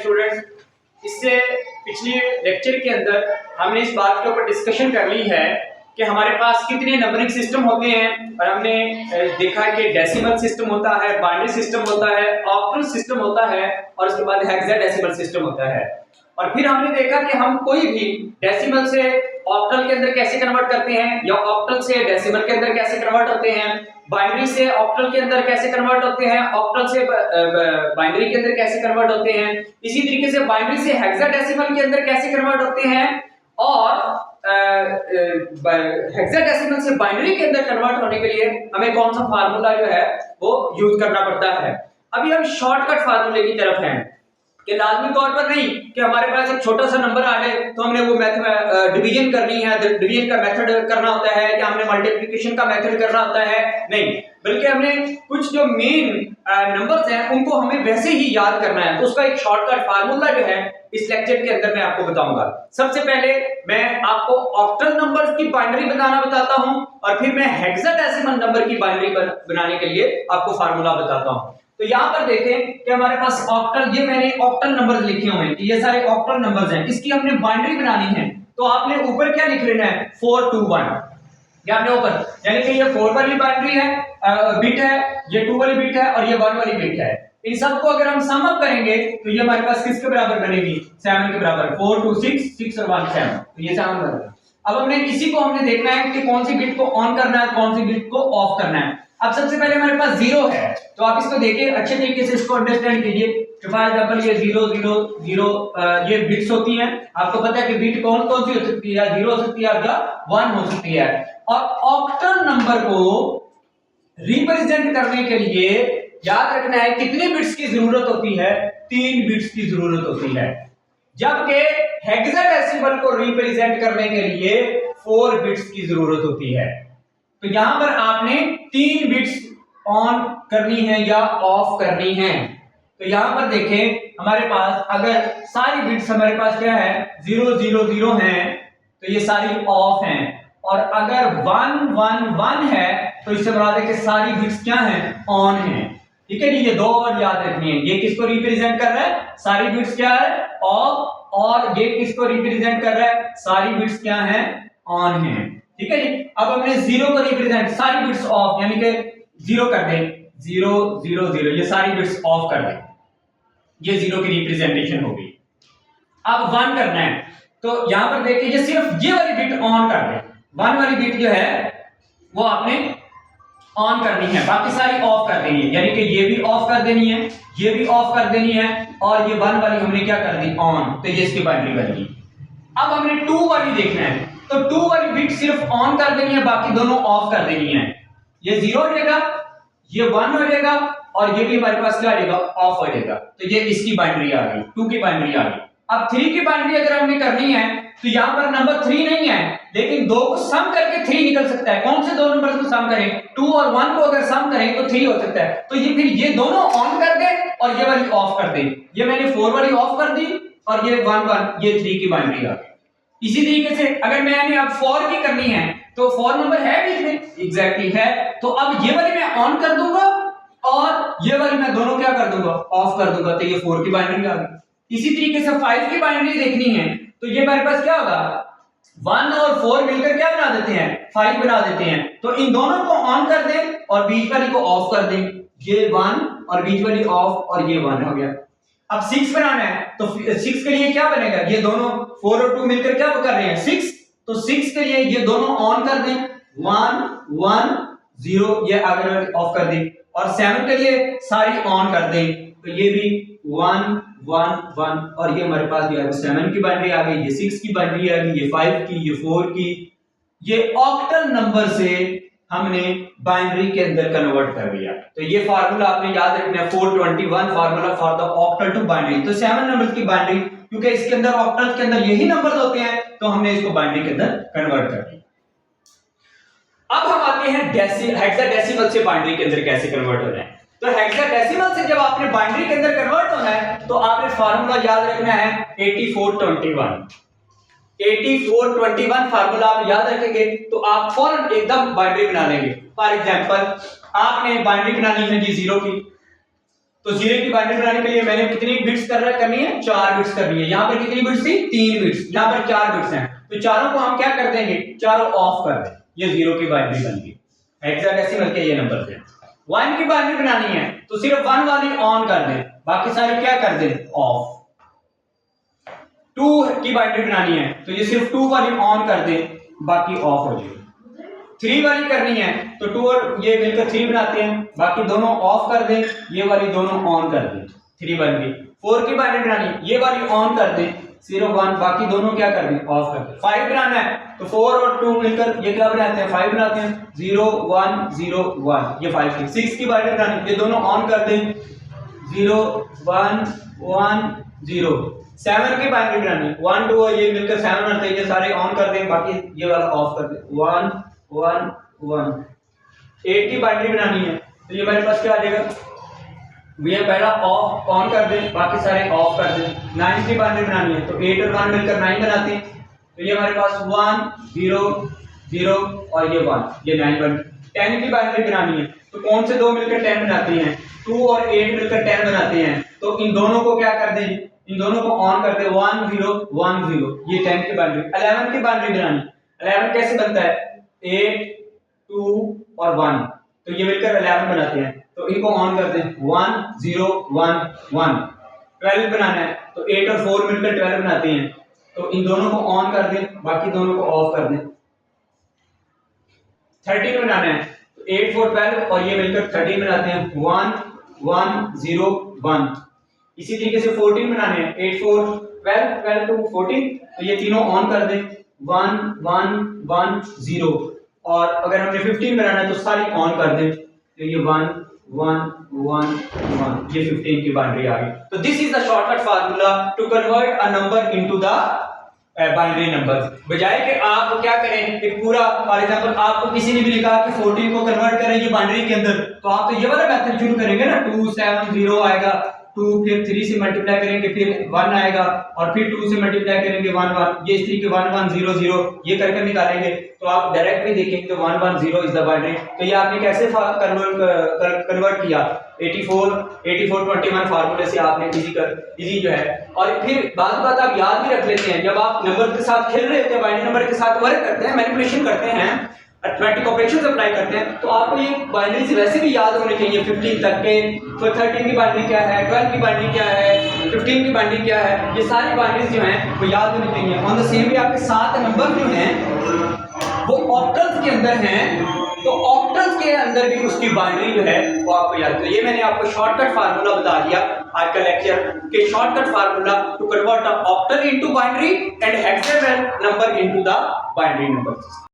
Students, इससे पिछले lecture के अंदर हमने इस बात के ऊपर डिस्कशन कर ली है कि हमारे पास कितने नंबरिंग सिस्टम होते हैं और हमने देखा कि डेसिमल सिस्टम होता है, बाइनरी सिस्टम होता है, ऑक्टल सिस्टम होता है और उसके बाद हेक्साडेसिमल सिस्टम होता है। और फिर हमने देखा कि हम कोई भी डेसिमल से ऑक्टल के अंदर कैसे कन्वर्ट करते हैं या ऑक्टल से डेसिमल के अंदर कैसे कन्वर्ट होते हैं, बाइनरी से ऑक्टल के अंदर कैसे कन्वर्ट होते हैं, ऑक्टल से बाइनरी के अंदर कैसे कन्वर्ट होते हैं, इसी तरीके से बाइनरी से हेक्साडेसिमल के अंदर कैसे कन्वर्ट होते हैं और हेक्साडेसिमल से बाइनरी के अंदर कन्वर्ट होने के लिए हमें कौन सा फार्मूला जो है वो यूज करना पड़ता है। अभी हम शॉर्टकट फार्मूले की तरफ हैं कि लाजमी तौर पर नहीं कि हमारे पास एक छोटा सा नंबर आ जाए तो हमने वो मेथड डिवीजन करनी है, डिवीजन का मेथड करना होता है या हमने मल्टीप्लिकेशन का मेथड करना होता है, नहीं, बल्कि हमने कुछ जो मेन नंबर्स हैं उनको हमें वैसे ही याद करना है। तो उसका एक शॉर्टकट फार्मूला जो है इस लेक्चर के अंदर मैं आपको बताऊंगा। सबसे पहले मैं आपको ऑक्टल नंबर्स की बाइनरी बनाना बताता हूं और फिर मैं हेक्साडेसिमल नंबर की बाइनरी बनाने के लिए आपको फार्मूला बताता हूं। तो यहां पर देखें कि हमारे पास ऑक्टल, ये मैंने ऑक्टल नंबर्स लिखे हुए हैं, ये सारे ऑक्टल नंबर्स हैं, इसकी हमने बाइनरी बनानी है। तो आपने ऊपर क्या लिख लेना है, 421, या आपने ऊपर, यानी कि ये 4 वाली बाइनरी है, बिट है, ये 2 वाली बिट है और ये 1 वाली बिट है। इन सबको अगर हम सम अप करेंगे तो ये हमारे पास किसके बराबर बनेगी, 7 के बराबर, 4 2 6 6 और 1 7, तो ये 7 बनेगा। अब हमने इसी को हमने देखना है कि कौन सी बिट को ऑन करना है, कौन सी बिट को ऑफ करना है। अब सबसे पहले हमारे पास 0 है, तो आप इसको देखिए अच्छे तरीके से, इसको अंडरस्टैंड कीजिए। फॉर एग्जांपल ये 0 0 0 ये बिट्स होती हैं, आपको पता है कि बिट कौन कौन सी हो सकती है, 0 हो सकती है या 1 हो सकती है। और ऑक्टल नंबर को रिप्रेजेंट करने के लिए याद रखना है कितनी बिट्स की जरूरत होती है, 3 बिट्स की जरूरत होती है, जबकि हेक्साडेसिमल को रिप्रेजेंट करने के लिए 4 बिट्स की जरूरत होती है। तो यहां पर आपने 3 बिट्स ऑन करनी है या ऑफ करनी है। तो यहां पर देखें हमारे पास अगर सारी बिट्स हमारे पास क्या है, 0 0 0 हैं तो ये सारी ऑफ हैं, और अगर 1 1 1 है तो इससे मुराद है कि सारी बिट्स क्या हैं, ऑन हैं। ठीक है जी, ये दो और याद रखनी है। ये किसको रिप्रेजेंट कर रहा है, सारी बिट्स क्या है, ऑफ, और ये किसको रिप्रेजेंट कर रहा है, सारी बिट्स क्या हैं, ऑन हैं। ठीक है जी। अब हमने 0 को रिप्रेजेंट, सारी बिट्स ऑफ, यानी कि 0 कर दें, 0 0 0, ये सारी बिट्स ऑफ कर दें, ये 0 की रिप्रेजेंटेशन होगी। अब 1 करना है, तो यहां पर देखिए ये सिर्फ ये वाली बिट ऑन कर दें, 1 वाली बिट जो है वो आपने ऑन करनी है, बाकी सारी ऑफ कर देनी है, यानी कि ये भी ऑफ कर देनी है, ये भी ऑफ कर देनी है, और ये 1 वाली हमने क्या कर दी, ऑन, तो ये इसकी बाइनरी बन गई। अब हमने 2 वाली देखना है, तो 2 वाली बिट सिर्फ ऑन कर देनी है, बाकी दोनों ऑफ कर देनी है। ये 0 हो जाएगा, ये 1 हो जाएगा, और ये भी हमारे पास क्या आ जाएगा, ऑफ हो जाएगा। तो ये इसकी बाइनरी आ गई, 2 की बाइनरी आ गई। अब 3 की बाइनरी अगर हमने करनी है तो यहां पर नंबर 3 नहीं है, लेकिन 2 को सम करके 3 निकल सकता है। कौन से दो नंबर्स को सम करें, 2 और 1 को अगर सम करें तो 3 हो सकता है। तो ये फिर ये दोनों ऑन कर दे और ये वाली ऑफ कर दे, ये मैंने 4 वाली ऑफ कर दी और ये 1 1, ये 3 की बाइनरी आ गई। इसी तरीके से अगर मैंने अब 4 की करनी है तो 4 नंबर है बीच में, एग्जैक्टली है, तो अब ये वाली मैं ऑन कर दूंगा और ये वाली मैं दोनों क्या कर दूंगा, ऑफ कर दूंगा, तो ये 4 की बाइनरी आ गई। इसी तरीके से 5 की बाइनरी देखनी है तो ये हमारे पास क्या होगा, 1 और 4 मिलकर क्या बना देते हैं, 5 बना देते हैं। तो इन दोनों को ऑन कर दें और बीच वाली को ऑफ कर दें, ये 1 और बीच वाली ऑफ, और ये 1 हो गया। अब 6 बनाना है तो 6 के लिए क्या बनेगा, ये दोनों 4 और 2 मिलकर क्या कर रहे हैं, 6, तो 6 के लिए ये दोनों ऑन कर दें, 1 1 0, ये अगर ऑफ कर दें, और 7 के लिए सारी ऑन कर दें, तो ये भी 1 1 1, और ये हमारे पास जो है 7 की बाइनरी आ गई, ये 6 की बाइनरी आ गई, ये 5 की, ये 4 की। ये ऑक्टल नंबर से हमने बाइनरी के अंदर कन्वर्ट कर दिया। तो ये फार्मूला आपने याद रखना है, 421 formula for the octal to binary. तो 7 नंबर की बाइनरी, क्योंकि इसके अंदर ऑक्टल के अंदर यही नंबर्स होते हैं, तो हमने इसको बाइनरी के अंदर कन्वर्ट कर दिया। अब हम आते हैं हेक्साडेसिमल से बाइनरी के अंदर कैसे कन्वर्ट होना है। तो हेक्साडेसिमल से जब आपने बाइनरी के अंदर कन्वर्ट होना है तो आपने फार्मूला याद रखना है 8421। 8421 फार्मूला आप याद रखेंगे तो आप फौरन एकदम बाइनरी बना लेंगे। फॉर एग्जांपल आपने बाइनरी बनानी है जी 0 की, तो 0 की बाइनरी बनाने के लिए मैंने कितनी बिट्स करनी है, 4 बिट्स करनी है। यहाँ पर कितनी बिट्स थी, 3 बिट्स, यहाँ पर 4 बिट्स हैं, तो चारों को हम क्या कर देंगे, चारों ऑफ कर दें, ये 0 की बाइनरी बन गई। हेक्साडेसिमल के ये नंबर थे। 1 की बाइनरी बनानी है तो सिर्फ 1 वाली ऑन कर दें, बाकी सारी क्या कर दें, ऑफ। 2 की बाइनरी बनानी है तो ये सिर्फ 2 वाली ऑन कर दें, बाकी ऑफ हो जाएगी। 3 वाली करनी है तो 2 और ये मिलकर 3 बनाते हैं, बाकी दोनों ऑफ कर दें, ये वाली दोनों ऑन कर दें, 3 बन गई। 4 की बाइनरी बनानी है, ये वाली ऑन कर दें, 0 1, बाकी दोनों क्या कर दें, ऑफ कर दें। 5 बनाना है तो 4 और 2 मिलकर ये क्या बनाते हैं, 5 बनाते हैं, 0 1 0 1, ये 5 की। 6 की बाइनरी बनानी है, ये दोनों ऑन कर दें, 0 1 1 0। 7 की बाइनरी बनानी है, 1 2 और ये मिलकर 7 बनाते हैं, ये सारे ऑन कर दें, बाकी ये वाला ऑफ कर दें, 1 1 1। 8 की बाइनरी बनानी है तो ये मेरे पास क्या आ जाएगा, ये पहला ऑफ ऑन कर दें, बाकी सारे ऑफ कर दें। 9 की बाइनरी बनानी है तो 8 और 1 मिलकर 9 बनाते हैं, तो ये हमारे पास 1 0 0 और ये 1, ये 9 बन। 10 की बाइनरी बनानी है तो कौन से दो मिलकर 10 बनाते हैं, 2 और 8 मिलकर 10 बनाते हैं, तो इन दोनों को क्या कर दें, इन दोनों को ऑन कर दें, 1 0 1 0, ये 10 की बाइनरी। 11 की बाइनरी बनानी, 11 कैसे बनता है, 8 2 और 1, तो ये मिलकर 11 बनाते हैं, तो इनको ऑन कर दें, 1 0 1 1। 12 बनाना है तो 8 और 4 मिलकर 12 बनाते हैं, तो इन दोनों को ऑन कर दें, बाकी दोनों को ऑफ कर दें। 13 बनाना है तो 8 4 12 और ये मिलकर 13 बनाते हैं, 1 1 0 1। इसी तरीके से 14 बनाने हैं, 8 4 12 12 2 14, तो ये तीनों ऑन कर दें, 1 1 1 0। और अगर हमने 15 बनाना है तो सारी ऑन कर दें, तो ये 1 1 1 1, ये 15 की बाइनरी आ गई। तो this is the shortcut formula to convert a number into the binary number. बजाय कि आप क्या करें, एक पूरा फॉर एग्जांपल आपको किसी ने भी लिखा कि 14 को कन्वर्ट करें ये बाइनरी के अंदर, तो आप तो ये वाला मेथड शुरू करेंगे ना, 2 7 0 आएगा, 2 फिर 3 से मल्टीप्लाई करेंगे, फिर 1 आएगा, और फिर 2 से मल्टीप्लाई करेंगे 1 1, ये इस तरीके 1 1 0 0 ये करके निकालेंगे, तो आप डायरेक्ट भी देखेंगे तो 1 1 0 इज द बाइनरी। तो ये आपने कैसे कन्वर्ट किया, 84 84 21 फार्मूले से आपने इजी जो है। और फिर बात आप याद भी रख लेते हैं, जब आप नंबर के साथ खेल रहे होते हैं, बाइनरी नंबर के साथ वर्क करते हैं, मैनिपुलेशन करते हैं, अरिथमेटिक ऑपरेशंस अप्लाई करते हैं, तो आपको ये बाइनरीज वैसे भी याद होने चाहिए 15 तक के। तो 13 की बाइनरी क्या है, 12 की बाइनरी क्या है, 15 की बाइनरी क्या है, ये सारी बाइनरीज जो हैं वो याद होनी चाहिए। ऑन द सेम वे आपके 7 नंबर जो हैं वो ऑक्टल्स के अंदर हैं, तो ऑक्टल्स के अंदर भी उसकी बाइनरी जो है वो आपको याद है। ये मैंने आपको शॉर्टकट फार्मूला बता दिया आज का लेक्चर के, shortcut formula to convert the octal into binary and hexadecimal number into the binary number.